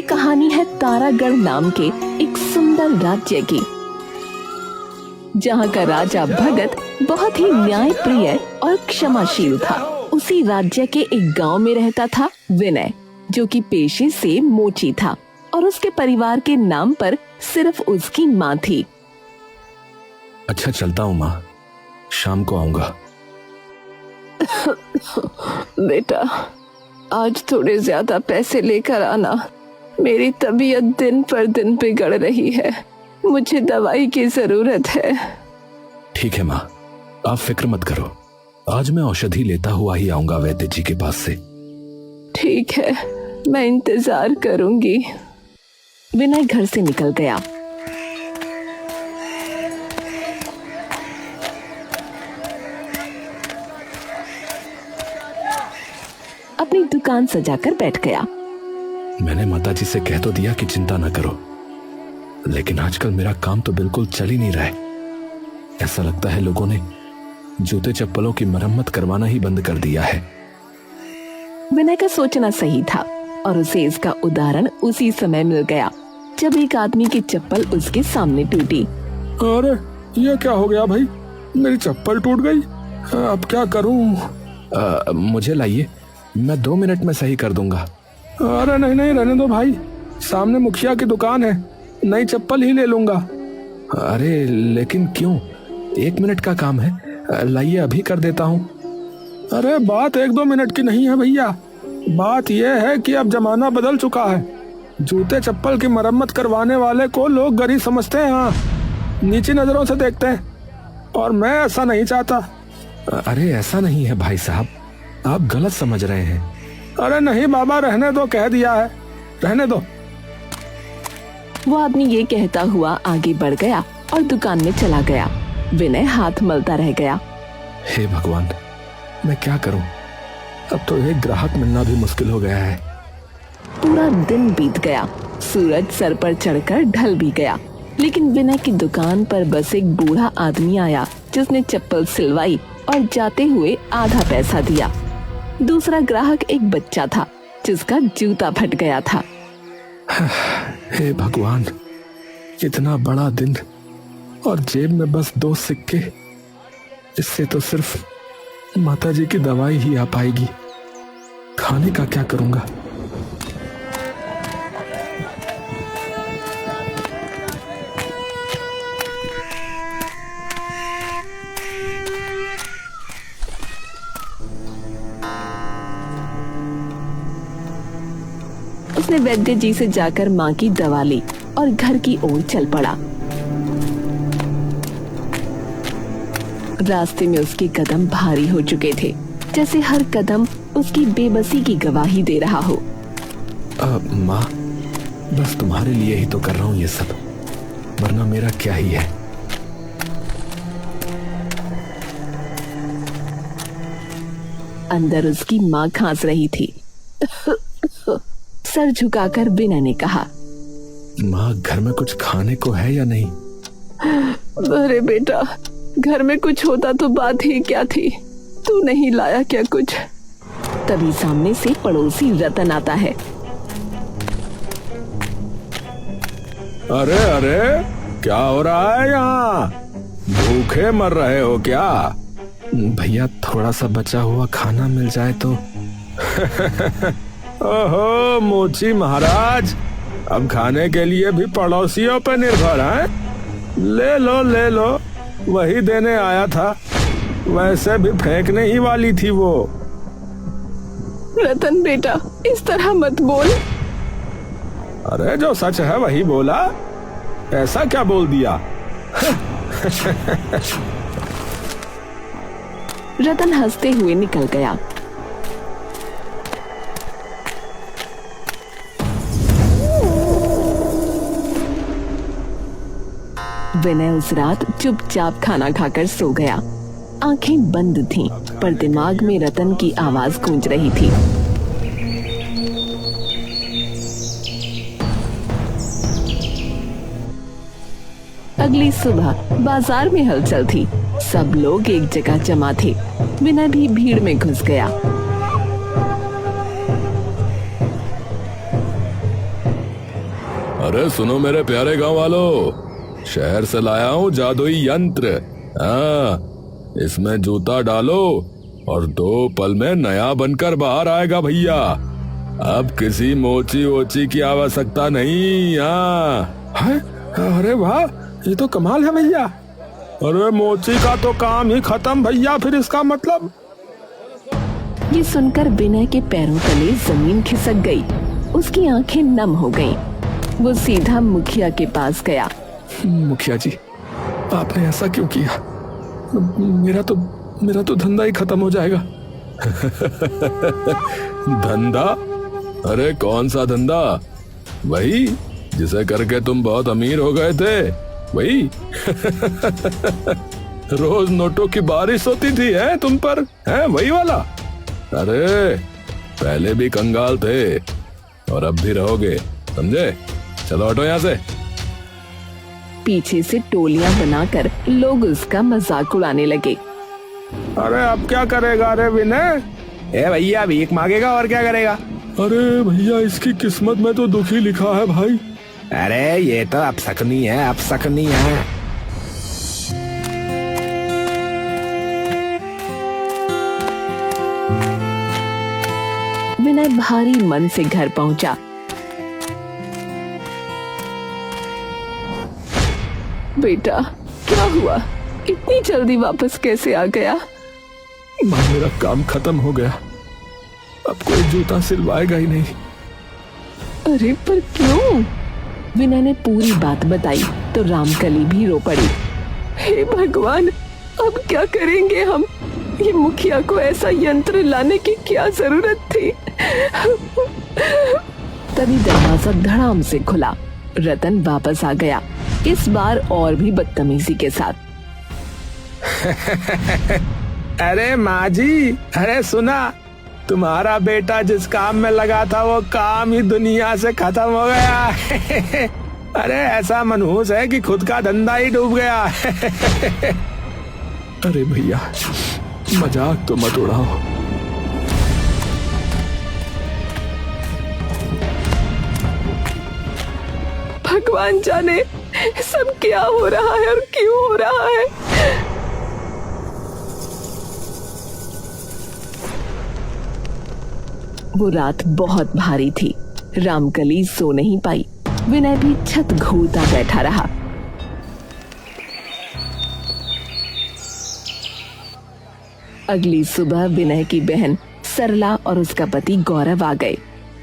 कहानी है तारागढ़ नाम के एक सुंदर राज्य की, जहाँ का राजा भगत बहुत ही न्यायप्रिय और क्षमाशील था। उसी राज्य के एक गांव में रहता था विनय, जो कि पेशे से मोची था और उसके परिवार के नाम पर सिर्फ उसकी माँ थी। अच्छा चलता हूँ माँ, शाम को आऊंगा। बेटा, आज थोड़े ज्यादा पैसे लेकर आना। मेरी तबीयत दिन पर दिन बिगड़ रही है, मुझे दवाई की जरूरत है। ठीक है माँ, आप फिक्र मत करो, आज मैं औषधि लेता हुआ ही आऊंगा वैद्य जी के पास से। ठीक है, मैं इंतजार करूंगी। विनय घर से निकल गया। अपनी दुकान सजाकर बैठ गया। मैंने माताजी से कह तो दिया कि चिंता न करो, लेकिन आजकल मेरा काम तो बिल्कुल चल ही नहीं रहा है। ऐसा लगता है लोगों ने जूते चप्पलों की मरम्मत करवाना ही बंद कर दिया है। विनय का सोचना सही था और उसे इसका उदाहरण उसी समय मिल गया जब एक आदमी की चप्पल उसके सामने टूटी। अरे ये क्या हो गया भाई, मेरी चप्पल टूट गई, अब क्या करूं? मुझे लाइए, मैं 2 मिनट में सही कर दूंगा। अरे नहीं नहीं, रहने दो भाई, सामने मुखिया की दुकान है, नई चप्पल ही ले लूंगा। अरे लेकिन क्यों, 1 मिनट का काम है, लाइए अभी कर देता हूँ। अरे बात 1-2 मिनट की नहीं है भैया, बात यह है कि अब जमाना बदल चुका है। जूते चप्पल की मरम्मत करवाने वाले को लोग गरीब समझते हैं, हाँ, नीची नजरों से देखते हैं, और मैं ऐसा नहीं चाहता। अरे ऐसा नहीं है भाई साहब, आप गलत समझ रहे हैं। अरे नहीं बाबा, रहने दो, कह दिया है, रहने दो। वो आदमी ये कहता हुआ आगे बढ़ गया और दुकान में चला गया। विनय हाथ मलता रह गया। हे भगवान, मैं क्या करूं, अब तो एक ग्राहक मिलना भी मुश्किल हो गया है। पूरा दिन बीत गया, सूरज सर पर चढ़कर ढल भी गया, लेकिन विनय की दुकान पर बस एक बूढ़ा आदमी आया जिसने चप्पल सिलवाई और जाते हुए आधा पैसा दिया। दूसरा ग्राहक एक बच्चा था जिसका जूता फट गया था। हे भगवान, इतना बड़ा दिन और जेब में बस 2 सिक्के, इससे तो सिर्फ माताजी की दवाई ही आ पाएगी। खाने का क्या करूंगा? उसने वैद्य जी से जाकर माँ की दवा ली और घर की ओर चल पड़ा। रास्ते में उसके कदम भारी हो चुके थे, जैसे हर कदम उसकी बेबसी की गवाही दे रहा हो। माँ, बस तुम्हारे लिए ही तो कर रहा हूँ ये सब, वरना मेरा क्या ही है। अंदर उसकी माँ खांस रही थी। सर झुकाकर विनय ने कहा, माँ, घर में कुछ खाने को है या नहीं? अरे बेटा, घर में कुछ होता तो बात ही क्या थी, तू नहीं लाया क्या कुछ? तभी सामने से पड़ोसी रतन आता है। अरे अरे, क्या हो रहा है यहाँ? भूखे मर रहे हो क्या? भैया, थोड़ा सा बचा हुआ खाना मिल जाए तो। ओहो मोची महाराज, अब खाने के लिए भी पड़ोसियों पर निर्भर है? ले लो ले लो, वही देने आया था, वैसे भी फेंकने ही वाली थी वो। रतन बेटा, इस तरह मत बोल। अरे जो सच है वही बोला, ऐसा क्या बोल दिया? रतन हंसते हुए निकल गया। विनय उस रात चुपचाप खाना खाकर सो गया। आंखें बंद थीं, पर दिमाग में रतन की आवाज गूंज रही थी। अगली सुबह बाजार में हलचल थी, सब लोग एक जगह जमा थे। विनय भी भीड़ में घुस गया। अरे सुनो मेरे प्यारे गांव वालों, शहर से लाया हूँ जादुई यंत्र। हाँ, इसमें जूता डालो और 2 पल में नया बनकर बाहर आएगा भैया। अब किसी मोची वोची की आवश्यकता नहीं। हाँ है? अरे वाह, ये तो कमाल है भैया। अरे मोची का तो काम ही खत्म भैया, फिर इसका मतलब। ये सुनकर विनय के पैरों तले जमीन खिसक गई। उसकी आंखें नम हो गईं। वो सीधा मुखिया के पास गया। मुखिया जी, आपने ऐसा क्यों किया? मेरा तो धंधा ही खत्म हो जाएगा। धंधा? अरे कौन सा धंधा? वही जिसे करके तुम बहुत अमीर हो गए थे, वही। रोज नोटों की बारिश होती थी है तुम पर, है वही वाला? अरे पहले भी कंगाल थे और अब भी रहोगे, समझे? चलो हटो यहाँ से। पीछे से टोलियां बनाकर लोग उसका मजाक उड़ाने लगे। अरे अब क्या करेगा रे विनय? ए भैया, भीख मांगेगा और क्या करेगा? अरे भैया, इसकी किस्मत में तो दुखी लिखा है भाई। अरे ये तो अपशकुनी है, अपशकुनी है। विनय भारी मन से घर पहुंचा। बेटा, क्या हुआ? इतनी जल्दी वापस कैसे आ गया? माँ, मेरा काम खत्म हो गया। अब कोई जूता सिलवाएगा ही नहीं। अरे पर क्यों? विनय ने पूरी बात बताई तो रामकली भी रो पड़ी। हे भगवान, अब क्या करेंगे हम? ये मुखिया को ऐसा यंत्र लाने की क्या जरूरत थी? तभी दरवाजा धड़ाम से खुला। रतन वापस आ गया, इस बार और भी बदतमीजी के साथ। अरे माँ जी, अरे सुना, तुम्हारा बेटा जिस काम में लगा था वो काम ही दुनिया से खत्म हो गया। अरे ऐसा मनहूस है कि खुद का धंधा ही डूब गया। अरे भैया, मजाक तो मत उड़ाओ। भगवान जाने सब क्या हो रहा है और क्यों हो रहा है। वो रात बहुत भारी थी। रामकली सो नहीं पाई। विनय भी छत घूरता बैठा रहा। अगली सुबह विनय की बहन सरला और उसका पति गौरव आ गए।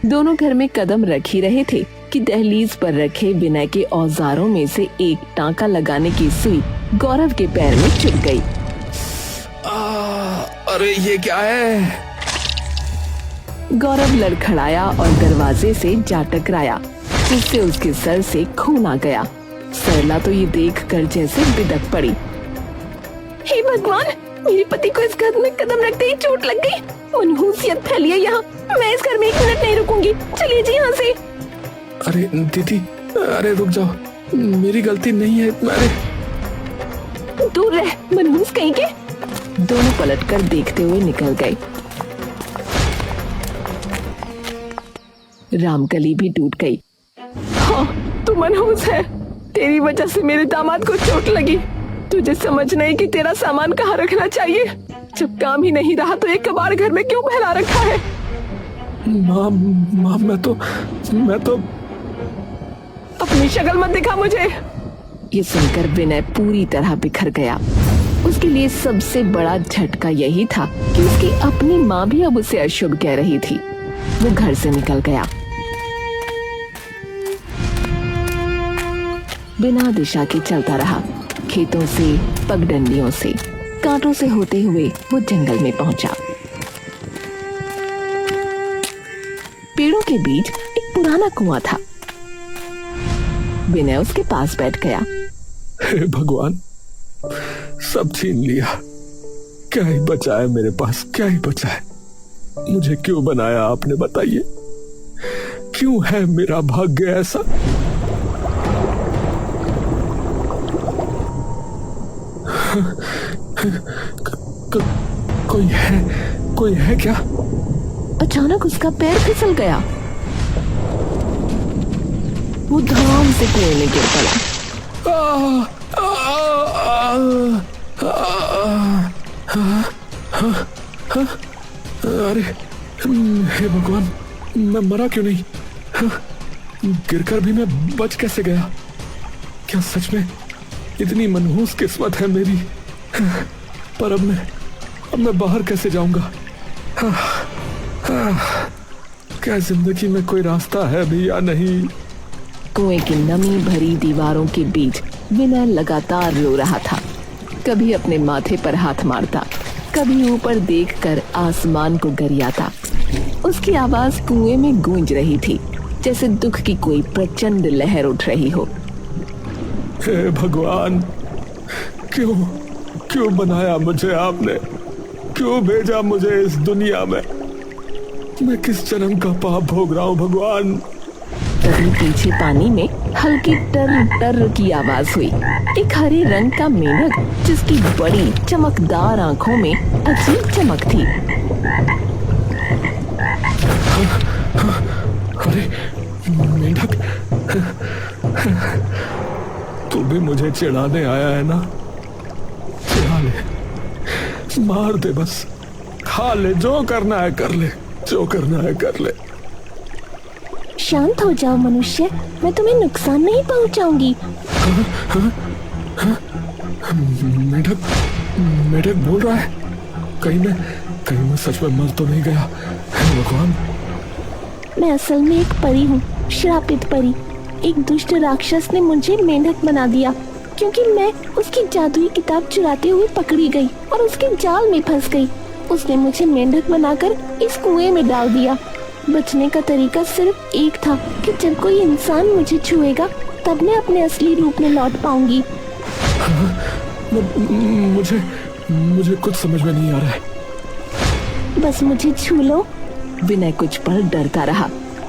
दोनों घर में कदम रख ही रहे थे कि दहलीज पर रखे विनय के औजारों में से एक टांका लगाने की सुई गौरव के पैर में चुभ गई। अरे ये क्या है? गौरव लड़खड़ाया और दरवाजे से जा टकराया, जिससे उसके सर से खून आ गया। सरला तो ये देखकर जैसे बिदक पड़ी। हे भगवान, मेरे पति को इस घर में कदम रखते ही चोट लग गई। मनहूसियत फैली है यहाँ। मैं इस घर में 1 मिनट नहीं रुकूंगी। चलिए जी यहाँ से। अरे दीदी, अरे रुक जाओ, मेरी गलती नहीं है। अरे दूर रह, मनहूस कहीं के। दोनों पलटकर देखते हुए निकल गए। रामकली भी टूट गई। हाँ, तू मनहूस है। तेरी वजह से मेरे दामाद को चोट लगी। तुझे समझ नहीं कि तेरा सामान कहाँ रखना चाहिए। जब काम ही नहीं रहा तो एक कबाड़ घर में क्यों फैला रखा है? माँ, मैं तो अपनी शक्ल मत दिखा मुझे। ये सुनकर विनय पूरी तरह बिखर गया। उसके लिए सबसे बड़ा झटका यही था कि उसकी अपनी माँ भी अब उसे अशुभ कह रही थी। वो घर से निकल गया। बिना दिशा के चलता रहा। खेतों से, पगडंडियों से, कांटों से होते हुए वो जंगल में पहुंचा। पेड़ों के बीच एक पुराना कुआं था। विनय उसके पास बैठ गया। हे भगवान, सब छीन लिया। क्या ही बचा है मेरे पास, क्या ही बचा है? मुझे क्यों बनाया आपने, बताइए? क्यों है मेरा भाग्य ऐसा? कोई है क्या? अचानक उसका पैर फिसल गया। वो धड़ाम से कुएं में गिर पड़ा। अरे हे भगवान, मैं मरा क्यों नहीं? गिरकर भी मैं बच कैसे गया? क्या सच में इतनी मनहूस किस्मत है मेरी? पर अब मैं बाहर कैसे जाऊंगा? क्या जिंदगी में कोई रास्ता है भी या नहीं? कुएं की नमी भरी दीवारों के बीच विनय लगातार रो रहा था। कभी अपने माथे पर हाथ मारता, कभी ऊपर देखकर आसमान को गरियाता। उसकी आवाज कुएं में गूंज रही थी, जैसे दुख की कोई प्रचंड लहर उठ रही हो। हे भगवान, क्यों बनाया मुझे आपने? क्यों भेजा मुझे इस दुनिया में? मैं किस जन्म का पाप भोग रहा हूँ भगवान? तभी पीछे पानी में हल्की टर टर की आवाज हुई। एक हरे रंग का मेंढक, जिसकी बड़ी चमकदार आंखों में अजीब चमक थी। अरे मेंढक, तू भी मुझे चिढ़ाने आया है ना? चिढ़ा ले, मार दे, बस खा ले, जो करना है कर ले, जो करना है कर ले। शांत हो जाओ मनुष्य, मैं तुम्हें नुकसान नहीं पहुंचाऊंगी। मेढक बोल रहा है। कहीं मैं सच में मर तो नहीं गया? हे भगवान, मैं असल में एक परी हूँ, श्रापित परी। एक दुष्ट राक्षस ने मुझे मेंढक बना दिया, क्योंकि मैं उसकी जादुई किताब चुराते हुए पकड़ी गई और उसके जाल में फंस गई। उसने मुझे मेंढक बनाकर इस कुएं में डाल दिया। बचने का तरीका सिर्फ एक था कि जब कोई इंसान मुझे छुएगा तब मैं अपने असली रूप में लौट पाऊंगी। मुझे कुछ समझ में नहीं आ रहा है। बस मुझे छू लो। विनय कुछ पल डरता रहा,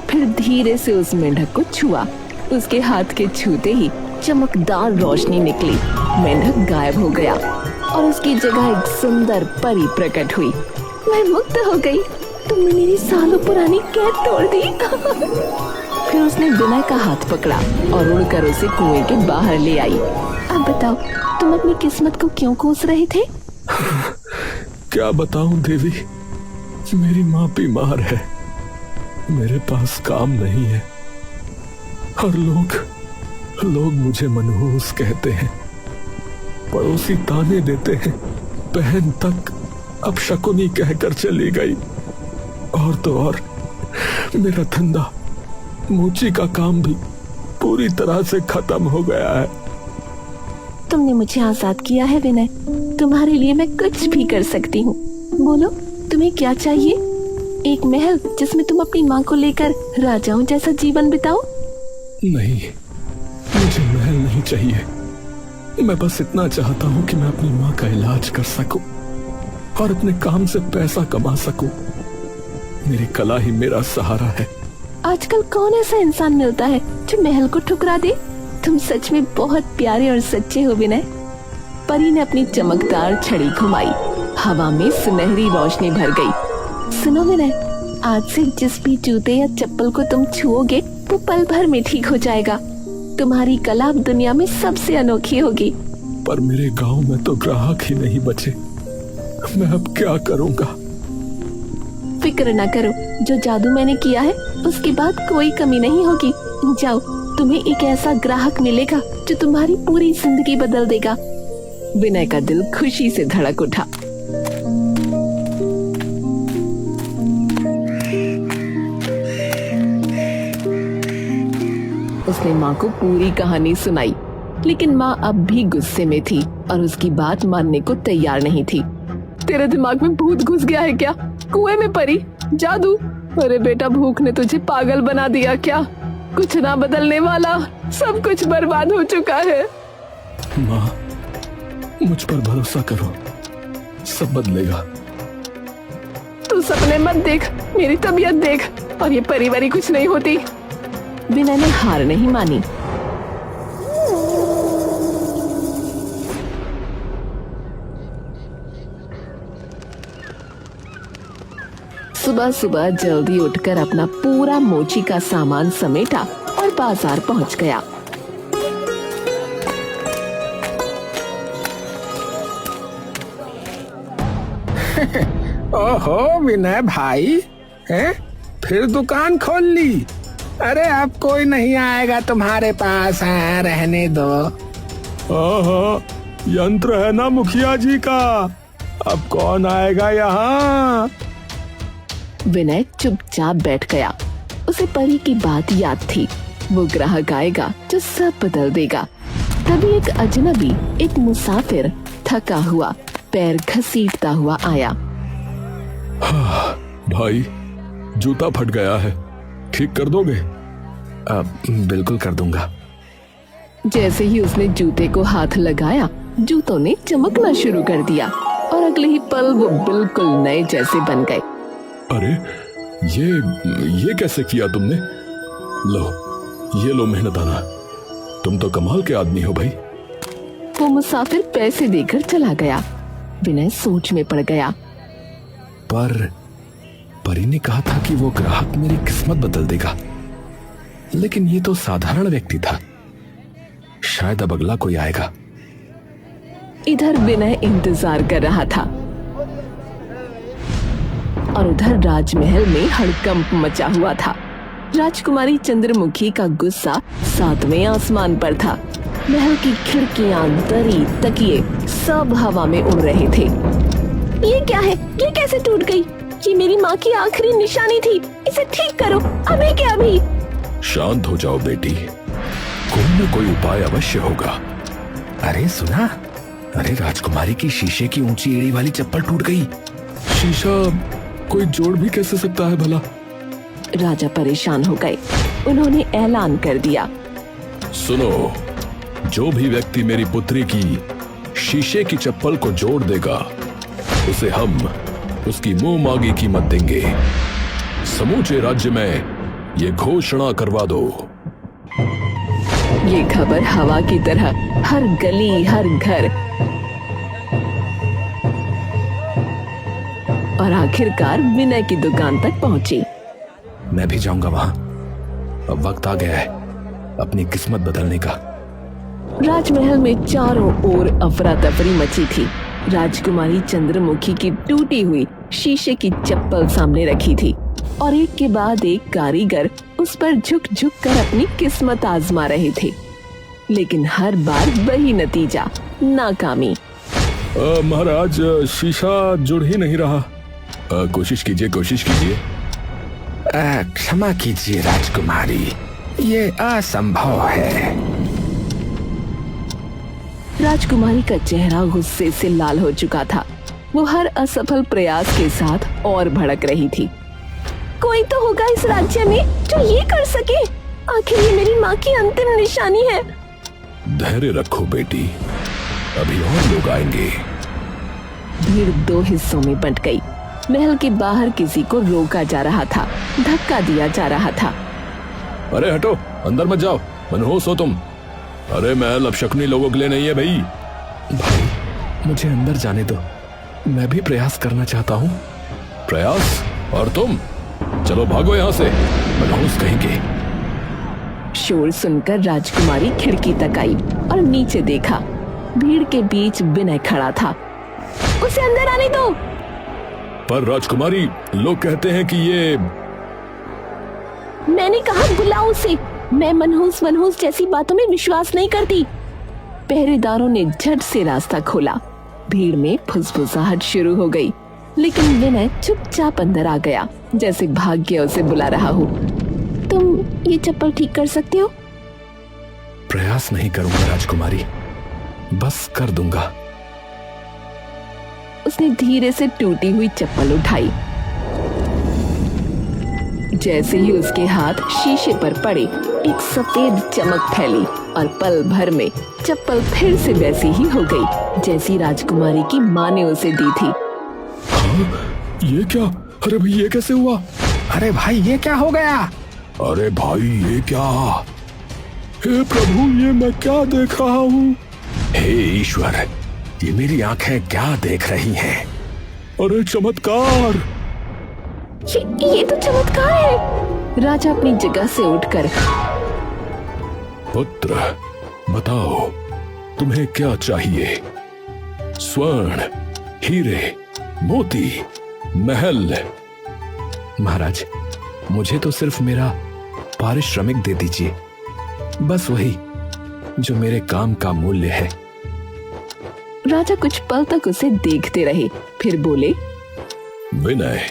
फिर धीरे से उस मेंढक को छुआ। उसके हाथ के छूते ही चमकदार रोशनी निकली, मेंढक गायब हो गया और उसकी जगह एक सुंदर परी प्रकट हुई। मैं मुक्त हो गई। तुमने मेरी सालों पुरानी कैद तोड़ दी। फिर उसने विनय का हाथ पकड़ा और उड़कर उसे कुएं के बाहर ले आई। अब बताओ, तुम अपनी किस्मत को क्यों कोस रहे थे? क्या बताऊं देवी, मेरी माँ बीमार है, मेरे पास काम नहीं है और लोग मुझे मनहूस कहते हैं। पड़ोसी ताने देते हैं, बहन तक अब शकुनी कहकर चली गई। और तो और मेरा धंधा, मोची का काम भी पूरी तरह से खत्म हो गया है। तुमने मुझे आजाद किया है विनय, तुम्हारे लिए मैं कुछ भी कर सकती हूँ। बोलो, तुम्हें क्या चाहिए? एक महल जिसमें तुम अपनी माँ को लेकर राजाओं जैसा जीवन बिताओ? नहीं, मुझे महल नहीं चाहिए। मैं बस इतना चाहता हूँ कि मैं अपनी माँ का इलाज कर सकूं और अपने काम से पैसा कमा सकूं। मेरी कला ही मेरा सहारा है। आजकल कौन ऐसा इंसान मिलता है जो महल को ठुकरा दे? तुम सच में बहुत प्यारे और सच्चे हो विनय। परी ने अपनी चमकदार छड़ी घुमाई, हवा में सुनहरी रोशनी भर गई। सुनो विनय, आज से जिस भी जूते या चप्पल को तुम छुओगे वो पल भर में ठीक हो जाएगा। तुम्हारी कला अब दुनिया में सबसे अनोखी होगी। पर मेरे गांव में तो ग्राहक ही नहीं बचे, मैं अब क्या करूंगा? फिक्र न करो, जो जादू मैंने किया है उसके बाद कोई कमी नहीं होगी। जाओ, तुम्हें एक ऐसा ग्राहक मिलेगा जो तुम्हारी पूरी जिंदगी बदल देगा। विनय का दिल खुशी से धड़क उठा। उसने माँ को पूरी कहानी सुनाई, लेकिन माँ अब भी गुस्से में थी और उसकी बात मानने को तैयार नहीं थी। तेरे दिमाग में भूत घुस गया है क्या? कुएं में परी, जादू? अरे बेटा, भूख ने तुझे पागल बना दिया क्या? कुछ ना बदलने वाला, सब कुछ बर्बाद हो चुका है। माँ, मुझ पर भरोसा करो, सब बदलेगा। तू सपने मत देख, मेरी तबीयत देख, और ये परिवारी कुछ नहीं होती। विनय ने हार नहीं मानी। सुबह सुबह जल्दी उठकर अपना पूरा मोची का सामान समेटा और और बाजार पहुंच गया। ओहो विनय भाई, हैं? फिर दुकान खोल ली? अरे अब कोई नहीं आएगा तुम्हारे पास, है रहने दो। हाँ, यंत्र है ना मुखिया जी का, अब कौन आएगा यहाँ। विनय चुपचाप बैठ गया। उसे परी की बात याद थी, वो ग्राहक आएगा जो सब बदल देगा। तभी एक अजनबी, एक मुसाफिर थका हुआ पैर घसीटता हुआ आया। भाई, जूता फट गया है, ठीक कर दोगे? बिल्कुल कर दूंगा। जैसे ही उसने जूते को हाथ लगाया, जूतों ने चमकना शुरू कर दिया और अगले ही पल वो बिल्कुल नए जैसे बन गए। अरे ये कैसे किया तुमने? लो मेहनताना, तुम तो कमाल के आदमी हो भाई। वो मुसाफिर पैसे देकर चला गया। विनय सोच में पड़ गया। पर परी ने कहा था कि वो ग्राहक मेरी किस्मत बदल देगा, लेकिन ये तो साधारण व्यक्ति था, शायद अब अगला कोई आएगा। इधर विनय इंतजार कर रहा था और उधर राजमहल में हड़कंप मचा हुआ था। राजकुमारी चंद्रमुखी का गुस्सा 7वें आसमान पर था। महल की खिड़कियां, दरी, तकिए सब हवा में उड़ रहे थे। ये क्या है? ये कैसे टूट गई? ये मेरी माँ की आखिरी निशानी थी, इसे ठीक करो अभी के अभी। शांत हो जाओ बेटी, कोई न कोई उपाय अवश्य होगा। अरे सुना, अरे राजकुमारी की शीशे की ऊंची एड़ी वाली चप्पल टूट गई। शीशा कोई जोड़ भी कैसे सकता है भला? राजा परेशान हो गए। उन्होंने ऐलान कर दिया, सुनो, जो भी व्यक्ति मेरी पुत्री की शीशे की चप्पल को जोड़ देगा, उसे हम उसकी मुंह मांगी कीमत देंगे। समूचे राज्य में ये घोषणा करवा दो। ये खबर हवा की तरह हर गली, हर घर और आखिरकार विनय की दुकान तक पहुंची। मैं भी जाऊंगा वहां, अब वक्त आ गया है अपनी किस्मत बदलने का। राजमहल में चारों ओर अफरा तफरी मची थी। राजकुमारी चंद्रमुखी की टूटी हुई शीशे की चप्पल सामने रखी थी और एक के बाद एक कारीगर उस पर झुक झुक कर अपनी किस्मत आजमा रहे थे, लेकिन हर बार वही नतीजा, नाकामी। महाराज, शीशा जुड़ ही नहीं रहा। कोशिश कीजिए, कोशिश कीजिए। क्षमा कीजिए राजकुमारी, ये असंभव है। राजकुमारी का चेहरा गुस्से से लाल हो चुका था। वो हर असफल प्रयास के साथ और भड़क रही थी। कोई तो होगा इस राज्य में जो ये कर सके। आखिर ये मेरी माँ की अंतिम निशानी है। धैर्य रखो बेटी, अभी और लोग आएंगे। भीड़ 2 हिस्सों में बंट गई। महल के बाहर किसी को रोका जा रहा था, धक्का दिया जा रहा था। अरे हटो, अंदर मत जाओ, मनहूस हो तुम। अरे महल अब शकुनी लोगों के लिए नहीं है भाई। भाई, मुझे अंदर जाने दो, मैं भी प्रयास करना चाहता हूँ। प्रयास? और तुम? चलो भागो यहाँ से, मनहूस कहेंगे। शोर सुनकर राजकुमारी खिड़की तक आई और नीचे देखा। भीड़ के बीच विनय खड़ा था। उसे अंदर आने दो। पर राजकुमारी, लोग कहते हैं कि ये... मैंने कहा बुलाओ उसे। मैं मनहूस जैसी बातों में विश्वास नहीं करती। पहरेदारों ने झट से रास्ता खोला। भीड़ में फुसफुसाहट शुरू हो गई, लेकिन विनय चुपचाप अंदर आ गया, जैसे भाग्य उसे बुला रहा हो। तुम ये चप्पल ठीक कर सकते हो? प्रयास नहीं करूंगा राजकुमारी, बस कर दूंगा। उसने धीरे से टूटी हुई चप्पल उठाई। जैसे ही उसके हाथ शीशे पर पड़े, एक सफेद चमक फैली और पल भर में चप्पल फिर से वैसी ही हो गई जैसी राजकुमारी की माँ ने उसे दी थी। हाँ, ये क्या? अरे भाई, ये कैसे हुआ? अरे भाई, ये क्या हो गया? अरे भाई, ये क्या? हे प्रभु, ये मैं क्या देख रहा हूँ? हे ईश्वर, ये मेरी आंखें क्या देख रही हैं? अरे चमत्कार! ये तो चमत्कार है। राजा अपनी जगह से उठकर पुत्र, बताओ तुम्हें क्या चाहिए? स्वर्ण, हीरे, मोती, महल? महाराज, मुझे तो सिर्फ मेरा पारिश्रमिक दे दीजिए, बस वही जो मेरे काम का मूल्य है। राजा कुछ पल तक उसे देखते रहे, फिर बोले, विनय,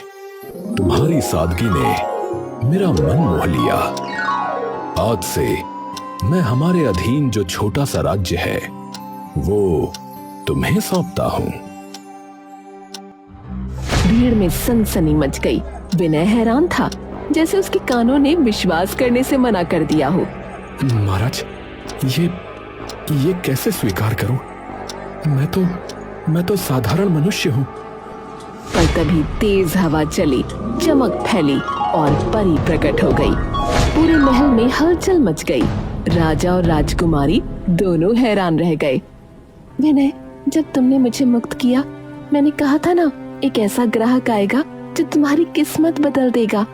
तुम्हारी सादगी ने मेरा मन मोह लिया। आज से मैं हमारे अधीन जो छोटा सा राज्य है वो तुम्हें सौंपता हूं। भीड़ में सनसनी मच गई। विनय हैरान था, जैसे उसके कानों ने विश्वास करने से मना कर दिया हो। महाराज, ये कैसे स्वीकार करूं? मैं तो साधारण मनुष्य हूं। पर तभी तेज हवा चली, चमक फैली और परी प्रकट हो गई। पूरे महल में हलचल मच गई। राजा और राजकुमारी दोनों हैरान रह गए। विनय, जब तुमने मुझे मुक्त किया, मैंने कहा था ना, एक ऐसा ग्राहक आएगा जो तुम्हारी किस्मत बदल देगा।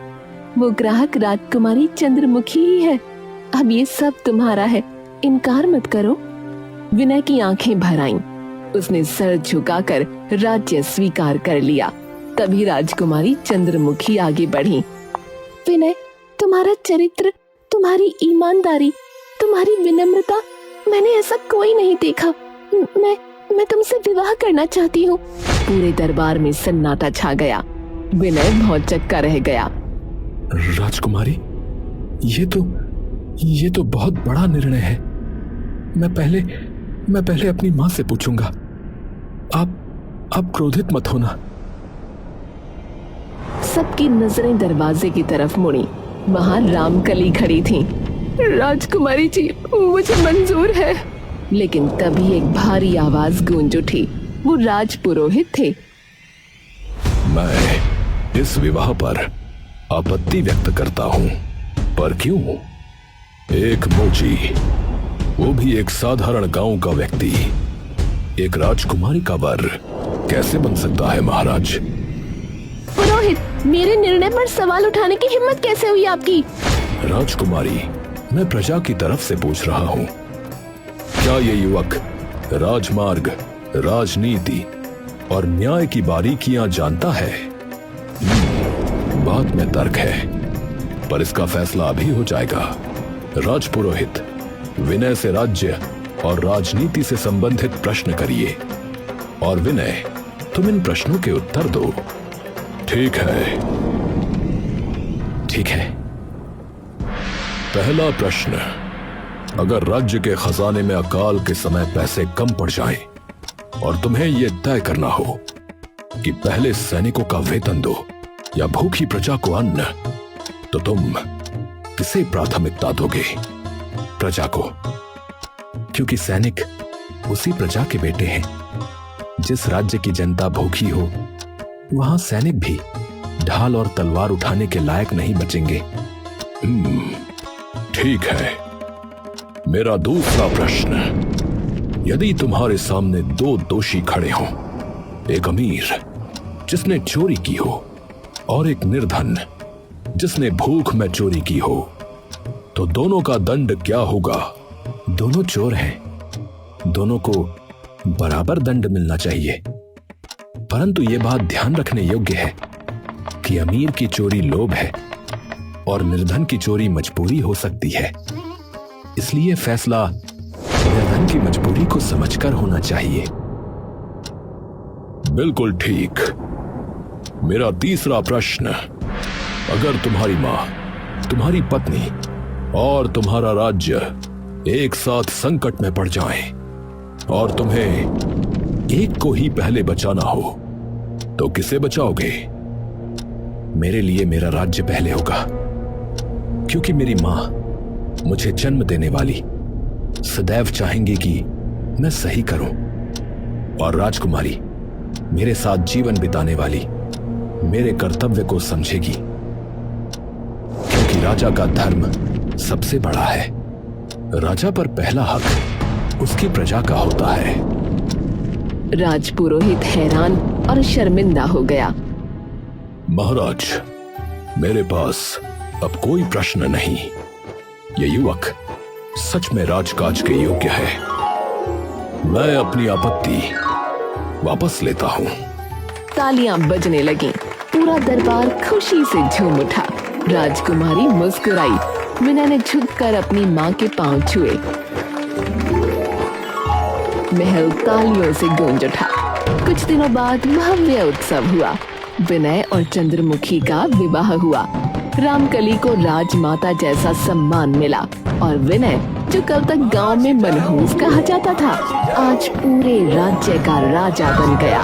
वो ग्राहक राजकुमारी चंद्रमुखी ही है। अब ये सब तुम्हारा है, इनकार मत करो। विनय की आंखें भर आईं। उसने सर झुकाकर राज्य स्वीकार कर लिया। तभी राजकुमारी चंद्रमुखी आगे बढ़ी। विनय, तुम्हारा चरित्र, तुम्हारी ईमानदारी, तुम्हारी विनम्रता, मैंने ऐसा कोई नहीं देखा। मैं तुमसे विवाह करना चाहती हूँ। पूरे दरबार में सन्नाटा छा गया। विनय भौंचक्का रह गया। राजकुमारी, ये तो बहुत बड़ा निर्णय है। मैं पहले अपनी माँ से पूछूंगा। आप क्रोधित मत होना। सबकी नजरें दरवाजे की तरफ मुड़ी। वहाँ रामकली खड़ी थी। राजकुमारी जी, मुझे मंजूर है। लेकिन तभी एक भारी आवाज गूंज उठी। वो राजपुरोहित थे। मैं इस विवाह पर आपत्ति व्यक्त करता हूँ। पर क्यों? एक मोची, वो भी एक साधारण गांव का व्यक्ति, एक राजकुमारी का वर कैसे बन सकता है महाराज? पुरोहित, मेरे निर्णय पर सवाल उठाने की हिम्मत कैसे हुई आपकी? राजकुमारी, मैं प्रजा की तरफ से पूछ रहा हूँ। क्या ये युवक राजमार्ग, राजनीति और न्याय की बारीकियां जानता है? बात में तर्क है, पर इसका फैसला अभी हो जाएगा। राजपुरोहित, विनय से राज्य और राजनीति से संबंधित प्रश्न करिए, और विनय, तुम इन प्रश्नों के उत्तर दो। ठीक है? ठीक है। पहला प्रश्न, अगर राज्य के खजाने में अकाल के समय पैसे कम पड़ जाएं और तुम्हें यह तय करना हो कि पहले सैनिकों का वेतन दो या भूखी प्रजा को अन्न, तो तुम किसे प्राथमिकता दोगे? प्रजा को, क्योंकि सैनिक उसी प्रजा के बेटे हैं। जिस राज्य की जनता भूखी हो, वहां सैनिक भी ढाल और तलवार उठाने के लायक नहीं बचेंगे। ठीक है। मेरा दूसरा प्रश्न, यदि तुम्हारे सामने दो दोषी खड़े हों, एक अमीर जिसने चोरी की हो और एक निर्धन जिसने भूख में चोरी की हो, तो दोनों का दंड क्या होगा? दोनों चोर हैं, दोनों को बराबर दंड मिलना चाहिए। परंतु यह बात ध्यान रखने योग्य है कि अमीर की चोरी लोभ है और निर्धन की चोरी मजबूरी हो सकती है। इसलिए फैसला निर्धन की मजबूरी को समझकर होना चाहिए। बिल्कुल ठीक। मेरा तीसरा प्रश्न, अगर तुम्हारी मां, तुम्हारी पत्नी और तुम्हारा राज्य एक साथ संकट में पड़ जाएं और तुम्हें एक को ही पहले बचाना हो, तो किसे बचाओगे? मेरे लिए मेरा राज्य पहले होगा, क्योंकि मेरी मां, मुझे जन्म देने वाली, सदैव चाहेंगी कि मैं सही करूं, और राजकुमारी, मेरे साथ जीवन बिताने वाली, मेरे कर्तव्य को समझेगी, क्योंकि राजा का धर्म सबसे बड़ा है। राजा पर पहला हक उसकी प्रजा का होता है। राजपुरोहित हैरान और शर्मिंदा हो गया। महाराज, मेरे पास अब कोई प्रश्न नहीं। ये युवक सच में राजकाज के योग्य है। मैं अपनी आपत्ति वापस लेता हूँ। तालियां बजने लगी। पूरा दरबार खुशी से झूम उठा। राजकुमारी मुस्कुराई। विनय ने झुककर अपनी माँ के पांव छुए। महल तालियों से गूंज उठा। कुछ दिनों बाद भव्य उत्सव हुआ। विनय और चंद्रमुखी का विवाह हुआ। रामकली को राजमाता जैसा सम्मान मिला और विनय, जो कल तक गांव में मनहूस कहा जाता था, आज पूरे राज्य का राजा बन गया।